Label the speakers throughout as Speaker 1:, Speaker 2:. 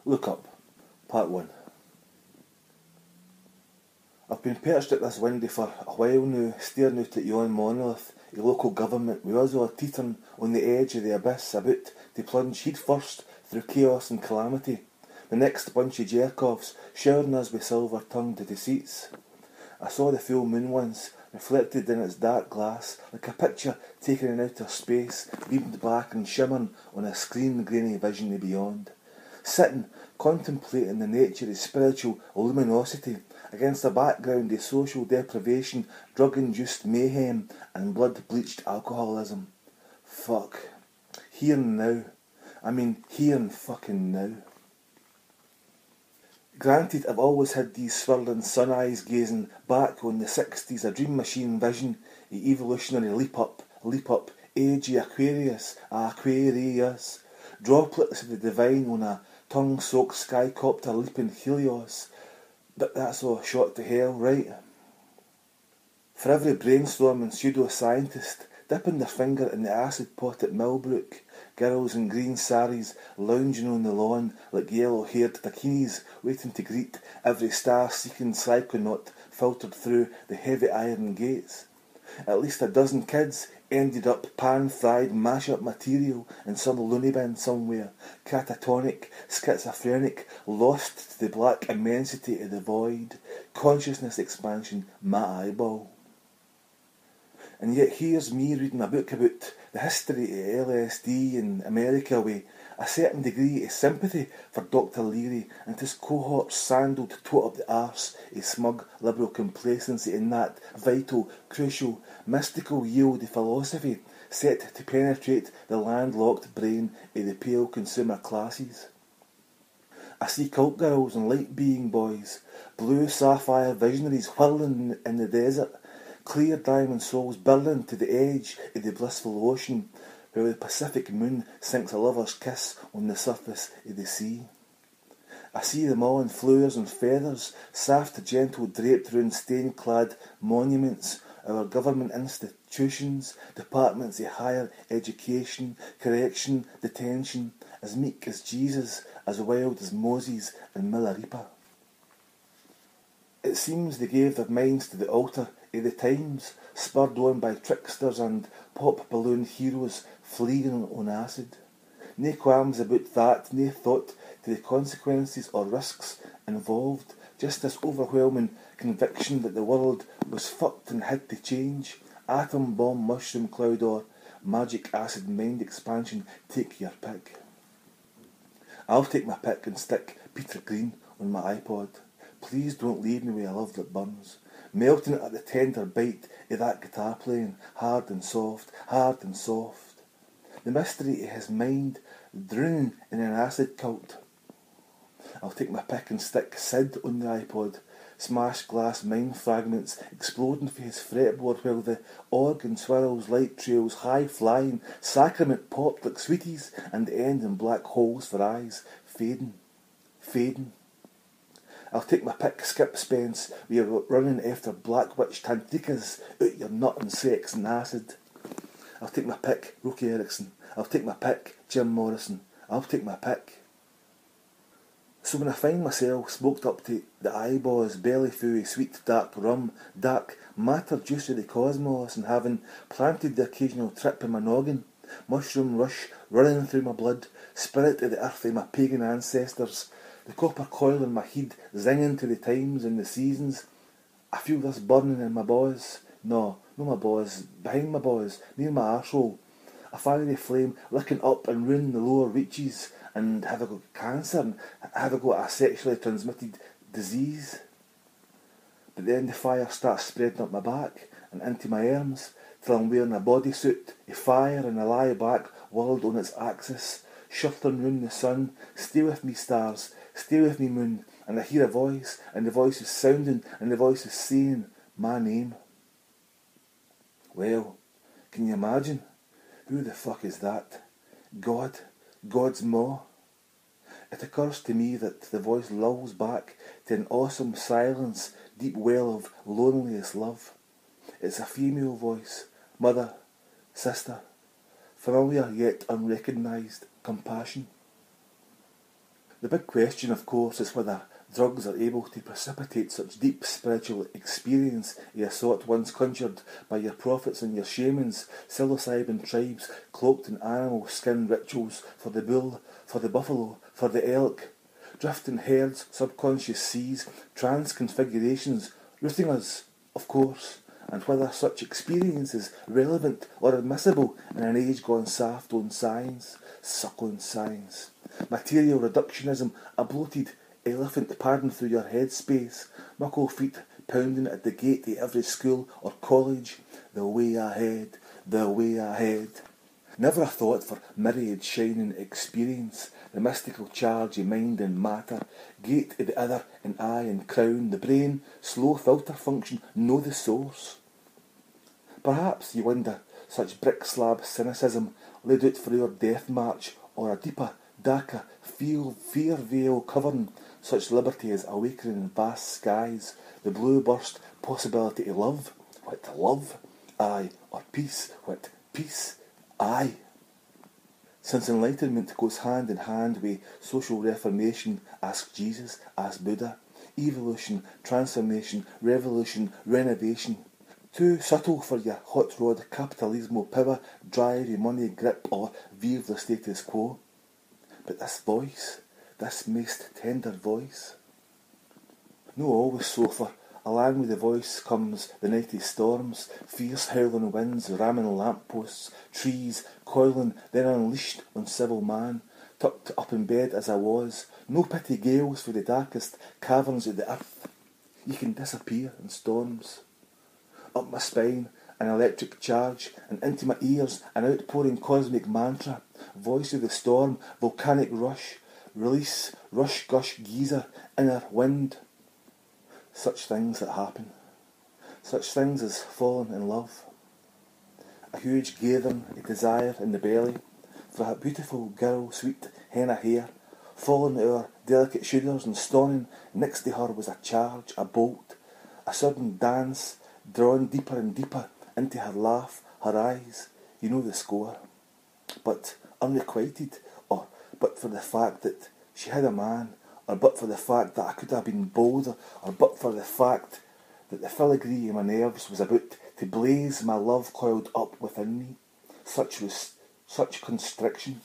Speaker 1: Look Up, Part 1. I've been perched at this window for a while now, staring out at yon monolith, a local government with us all teetering on the edge of the abyss, about to plunge head first through chaos and calamity. The next bunch of jerk-offs showering us with silver-tongued deceits. I saw the full moon once, reflected in its dark glass, like a picture taken in outer space, beamed back and shimmering on a screen-grainy vision beyond. Sitting, contemplating the nature of spiritual luminosity against a background of social deprivation, drug-induced mayhem and blood-bleached alcoholism. Fuck. Here and now. I mean, here and fucking now. Granted, I've always had these swirling sun eyes gazing back on the 60s, a dream machine vision, a evolutionary leap up, age of Aquarius, droplets of the divine on a tongue-soaked skycopter leaping Helios. But that's all shot to hell, right? For every brainstorming pseudo-scientist dipping their finger in the acid pot at Millbrook, girls in green saris lounging on the lawn like yellow-haired takinis waiting to greet every star-seeking psychonaut filtered through the heavy iron gates. At least a dozen kids ended up pan-fried mash-up material in some loony bin somewhere, catatonic, schizophrenic, lost to the black immensity of the void, consciousness expansion, my eyeball. And yet here's me reading a book about the history of LSD in America with a certain degree of sympathy for Dr. Leary and his cohort's sandalled toe up the arse of smug liberal complacency in that vital, crucial, mystical yield of philosophy set to penetrate the landlocked brain of the pale consumer classes. I see cult girls and light-being boys, blue sapphire visionaries whirling in the desert, clear diamond souls burning to the edge of the blissful ocean, where the Pacific moon sinks a lover's kiss on the surface of the sea. I see them all in flowers and feathers, soft gentle draped round stain-clad monuments, our government institutions, departments of higher education, correction, detention, as meek as Jesus, as wild as Moses and Milarepa. It seems they gave their minds to the altar of the times, spurred on by tricksters and pop balloon heroes fleeing on acid. Nae qualms about that, nae thought to the consequences or risks involved, just this overwhelming conviction that the world was fucked and had to change. Atom bomb, mushroom cloud or magic acid mind expansion, take your pick. I'll take my pick and stick Peter Green on my iPod. Please don't leave me with a love that burns. Melting at the tender bite of that guitar playing, hard and soft, hard and soft. The mystery of his mind, drowning in an acid cult. I'll take my pick and stick Sid on the iPod, smashed glass mind fragments exploding for his fretboard while the organ swirls light trails high-flying, sacrament popped like sweeties and end in black holes for eyes, fading, fading. I'll take my pick, Skip Spence, we are running after black witch tantrikas out your nut and sex and acid. I'll take my pick, Roky Erickson. I'll take my pick, Jim Morrison. I'll take my pick. So when I find myself smoked up to the eyeballs, belly full of sweet dark rum, dark matter juice of the cosmos, and having planted the occasional trip in my noggin, mushroom rush running through my blood, spirit of the earth of my pagan ancestors, the copper coil in my head zinging to the times and the seasons, I feel this burning in my balls. No my balls, behind my balls, near my arsehole. A fiery flame licking up and ruining the lower reaches. And have I got cancer? And have I got a sexually transmitted disease? But then the fire starts spreading up my back and into my arms, till I'm wearing a bodysuit, a fire and a lie back, world on its axis, shuffling round the sun. Stay with me, stars, stay with me, moon. And I hear a voice, and the voice is sounding, and the voice is saying my name. Well, can you imagine? Who the fuck is that? God? God's maw? It occurs to me that the voice lulls back to an awesome silence, deep well of loneliest love. It's a female voice, mother, sister, familiar yet unrecognised compassion. The big question, of course, is whether drugs are able to precipitate such deep spiritual experience of a sort once conjured by your prophets and your shamans, psilocybin tribes cloaked in animal skin rituals for the bull, for the buffalo, for the elk, drifting herds, subconscious seas, transconfigurations, rooting us, of course, and whether such experience is relevant or admissible in an age gone soft on science, suckling science. Material reductionism, a bloated elephant padding through your headspace, muckle feet pounding at the gate of every school or college, the way ahead, the way ahead. Never a thought for myriad shining experience, the mystical charge of mind and matter, gate of the other and eye and crown, the brain, slow filter function, know the source. Perhaps, you wonder, such brick slab cynicism laid out for our death march, or a deeper, darker, fear veil covering such liberty as awakening in vast skies, the blue burst possibility of love, what love, aye, or peace, what peace, aye. Since enlightenment goes hand in hand with social reformation, ask Jesus, ask Buddha, evolution, transformation, revolution, renovation. Too subtle for your hot rod capitalismo power, drive, money grip, or vive the status quo. But this voice, this most tender voice, no always so, for along with the voice comes the nighty storms, fierce howling winds, ramming lampposts, trees, coiling, then unleashed on civil man, tucked up in bed as I was, no pity gales for the darkest caverns of the earth. You can disappear in storms. Up my spine, an electric charge, and into my ears an outpouring cosmic mantra, voice of the storm, volcanic rush, release, rush, gush, geyser, inner wind. Such things that happen, such things as falling in love, a huge gathering of desire in the belly, for a beautiful girl, sweet henna hair, falling to our delicate shoulders and stoning next to her was a charge, a bolt, a sudden dance, drawn deeper and deeper into her laugh, her eyes, you know the score. But unrequited, or but for the fact that she had a man, or but for the fact that I could have been bolder, or but for the fact that the filigree of my nerves was about to blaze, my love coiled up within me. Such was such constriction.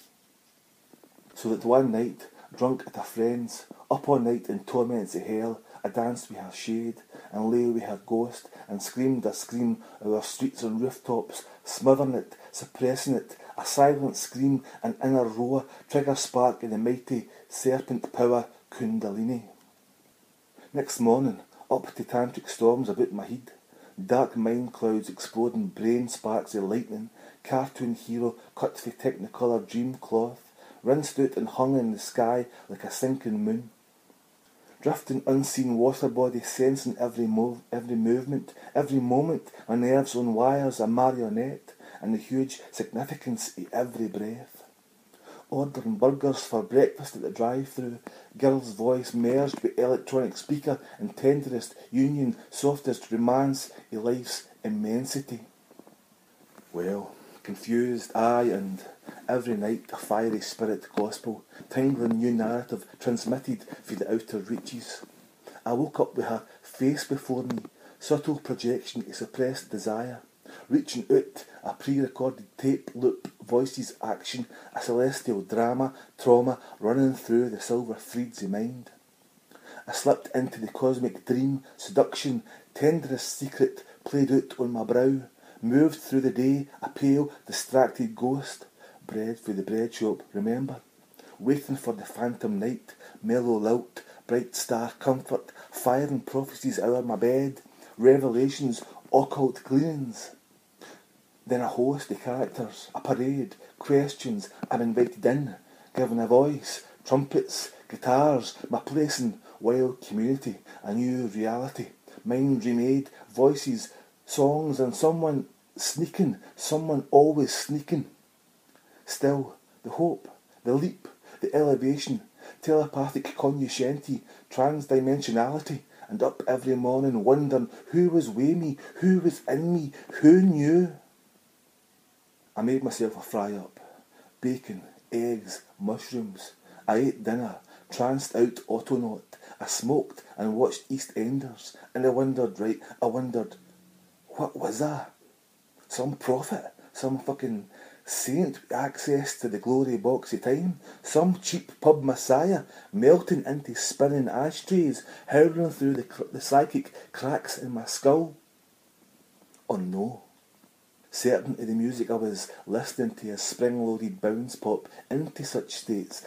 Speaker 1: So that one night, drunk at a friend's, up all night in torments of hell, I danced with her shade, and lay with her ghost, and screamed a scream over streets and rooftops, smothering it, suppressing it, a silent scream, an inner roar, trigger spark in the mighty serpent power Kundalini. Next morning, up to tantric storms about my head, dark mind clouds exploding, brain sparks of lightning, cartoon hero cut for technicolor dream cloth, rinsed out and hung in the sky like a sinking moon. Drifting unseen water body, sensing every movement, every moment, my nerves on wires, a marionette, and the huge significance of every breath. Ordering burgers for breakfast at the drive-thru, girl's voice merged with electronic speaker in tenderest union, softest romance of life's immensity. Well, confused, aye, and every night a fiery spirit gospel, tingling new narrative transmitted through the outer reaches. I woke up with her face before me, subtle projection of suppressed desire, reaching out a pre-recorded tape loop, voices, action, a celestial drama, trauma running through the silver threads of mind. I slipped into the cosmic dream, seduction, tenderest secret played out on my brow, moved through the day, a pale, distracted ghost, bread for the bread shop, remember, waiting for the phantom night, mellow lilt, bright star comfort, firing prophecies over my bed, revelations, occult gleanings. Then a host of characters, a parade, questions, I'm invited in, given a voice, trumpets, guitars, my place in wild community, a new reality, mind remade, voices, songs, and someone sneaking, someone always sneaking. Still, the hope, the leap, the elevation, telepathic cognoscenti, transdimensionality, and up every morning wondering who was with me, who was in me, who knew. I made myself a fry-up, bacon, eggs, mushrooms. I ate dinner, tranced out autonaut. I smoked and watched EastEnders, and I wondered, what was that? Some prophet? Some fucking saint with access to the glory box of time? Some cheap pub messiah melting into spinning ashtrays, howling through the psychic cracks in my skull? Oh no. Certain of the music I was listening to as spring-loaded bounce pop into such states.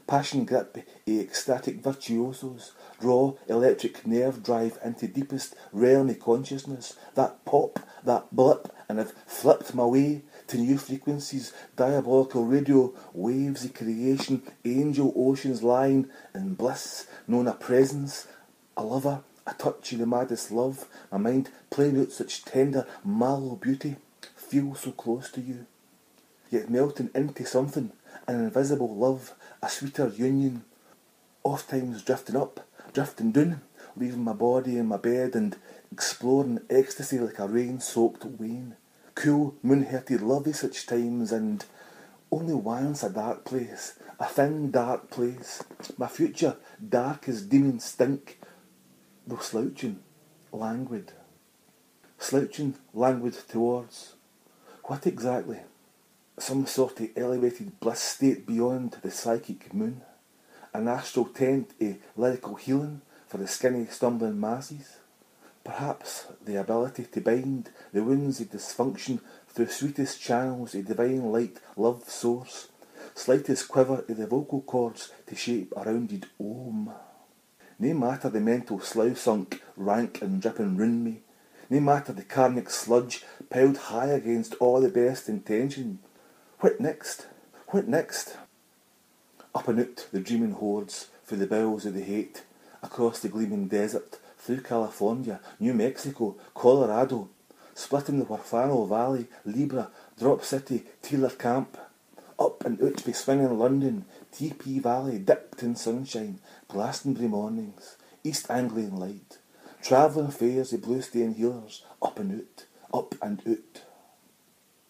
Speaker 1: Passion grip ecstatic virtuosos, raw electric nerve drive into deepest realm of consciousness, that pop, that blip, and I've flipped my way to new frequencies, diabolical radio waves of creation, angel oceans lying in bliss, known a presence, a lover, a touch of the maddest love, my mind playing out such tender, mallow beauty, feel so close to you, yet melting into something, an invisible love, a sweeter union, oft times drifting up, drifting down, leaving my body in my bed and exploring ecstasy like a rain-soaked wane. Cool, moon-hearted love of such times, and only once a dark place, a thin dark place, my future dark as demon stink, though slouching, languid towards, what exactly? Some sort of elevated bliss state beyond the psychic moon, an astral tent of lyrical healing for the skinny stumbling masses, perhaps the ability to bind the wounds of dysfunction through sweetest channels of divine light love source, slightest quiver of the vocal cords to shape a rounded om. Nae matter the mental slough sunk, rank and dripping round me, nae matter the karmic sludge piled high against all the best intention. What next? What next? Up and out the dreaming hordes, through the bowels of the hate, across the gleaming desert, through California, New Mexico, Colorado, splitting the Huerfano Valley, Libra, Drop City, Taylor Camp, up and out by swinging London, TP Valley, dipped in sunshine, Glastonbury mornings, East Anglian light, travelling fairs of blue stain healers, up and out, out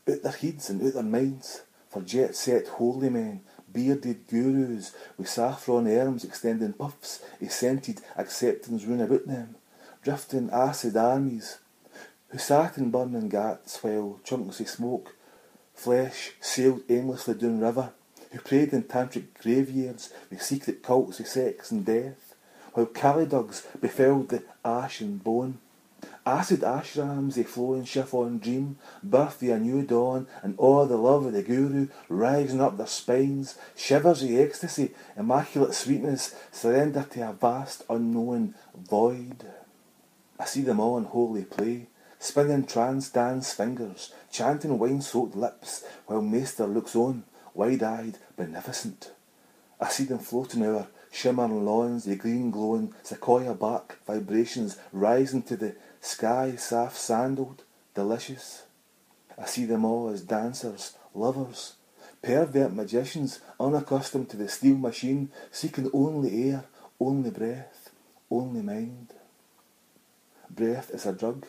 Speaker 1: their heads and out their minds, for jet-set holy men, bearded gurus with saffron arms extending puffs of scented acceptance round about them, drifting acid armies, who sat in burning ghats while chunks of smoke, flesh sailed aimlessly down river, who prayed in tantric graveyards with secret cults of sex and death, while Calidugs befelled the ash and bone. Acid ashrams, a flowing chiffon dream, birth of a new dawn, and all the love of the guru rising up their spines, shivers of ecstasy, immaculate sweetness, surrender to a vast unknown void. I see them all in holy play, spinning trance dance fingers, chanting wine-soaked lips, while Maester looks on, wide-eyed, beneficent. I see them floating over shimmering lawns, the green glowing sequoia bark vibrations rising to the sky soft sandaled, delicious. I see them all as dancers, lovers, pervert magicians, unaccustomed to the steel machine, seeking only air, only breath, only mind. Breath is a drug,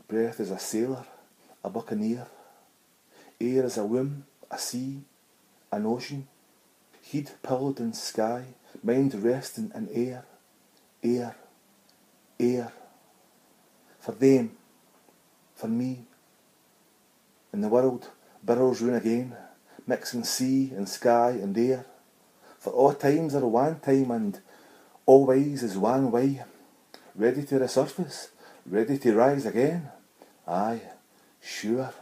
Speaker 1: breath is a sailor, a buccaneer. Air is a womb, a sea, an ocean. Heed pillowed in sky, mind resting in air, air, air. For them, for me. And the world burrows round again, mixing sea and sky and air. For all times are one time, and all ways is one way, ready to resurface, ready to rise again. Aye, sure.